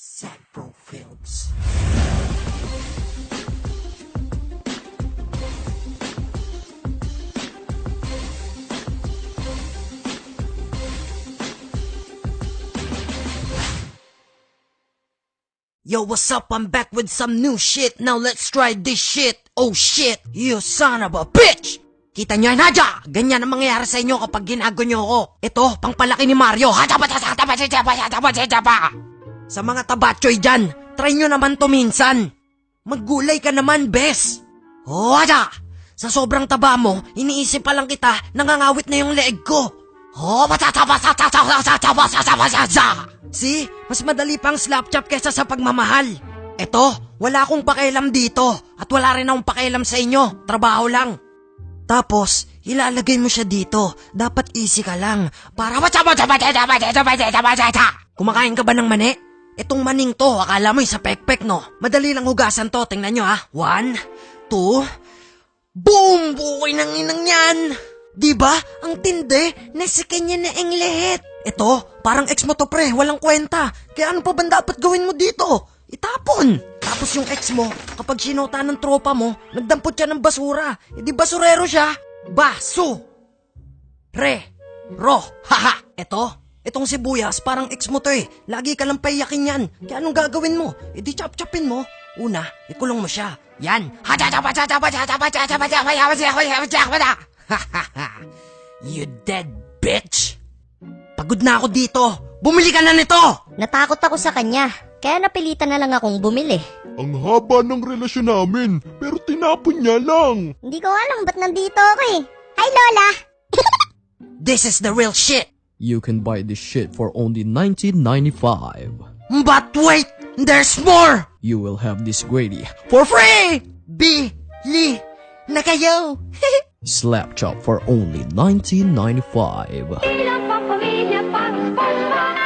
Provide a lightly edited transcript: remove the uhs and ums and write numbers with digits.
Sadbro Films. Yo, what's up? I'm back with some new shit. Now let's try this shit. Oh shit, you son of a bitch! Kita nyo yan, Hadya! Ganyan ang mangyayari sa inyo kapag ginago nyo ako. Ito, pangpalaki ni Mario. Sa mga tabatchoy dyan, try nyo naman to minsan. Maggulay ka naman, bes. Oh, Hadya! Sa sobrang taba mo, iniisip pa lang kita, nangangawit na yung leeg ko. Oh, See? Mas madali pang slap chop kesa sa pagmamahal. Eto, wala akong pakialam dito. At wala rin akong pakialam sa inyo. Trabaho lang. Tapos, ilalagay mo siya dito. Dapat easy ka lang. Para kumakain ka ba ng mani? Itong maning to, akala mo sa pekpek, no? Madali lang hugasan to. Tingnan nyo, ha? 1, 2, boom! Bukay ng inang yan! Diba? Ang tindi, nasa kanya na ang lahat. Ito, parang ex mo to pre, walang kwenta. Kaya ano pa ba dapat gawin mo dito? Itapon! Tapos yung ex mo, kapag sinota ng tropa mo, nagdampot siya ng basura. E di basurero siya? Baso! Re! Ro! Haha! Itong sibuyas, parang ex mo to eh. Lagi ka lang paiyakin yan. Kaya anong gagawin mo? E di chop-chopin mo. Una, ikulong mo siya. Yan! You dead bitch! Pagod na ako dito! Bumili ka na nito! Natakot ako sa kanya, kaya napilitan na lang akong bumili. Ang haba ng relasyon namin, pero tinapon niya lang. Hindi ko alam ba't nandito ako eh. Hi Lola! This is the real shit! You can buy this shit for only $19.95. But wait! There's more! You will have this grady For free! Bili na kayo! slap chop for only $19.95. Ilang pang pamilya pang sports para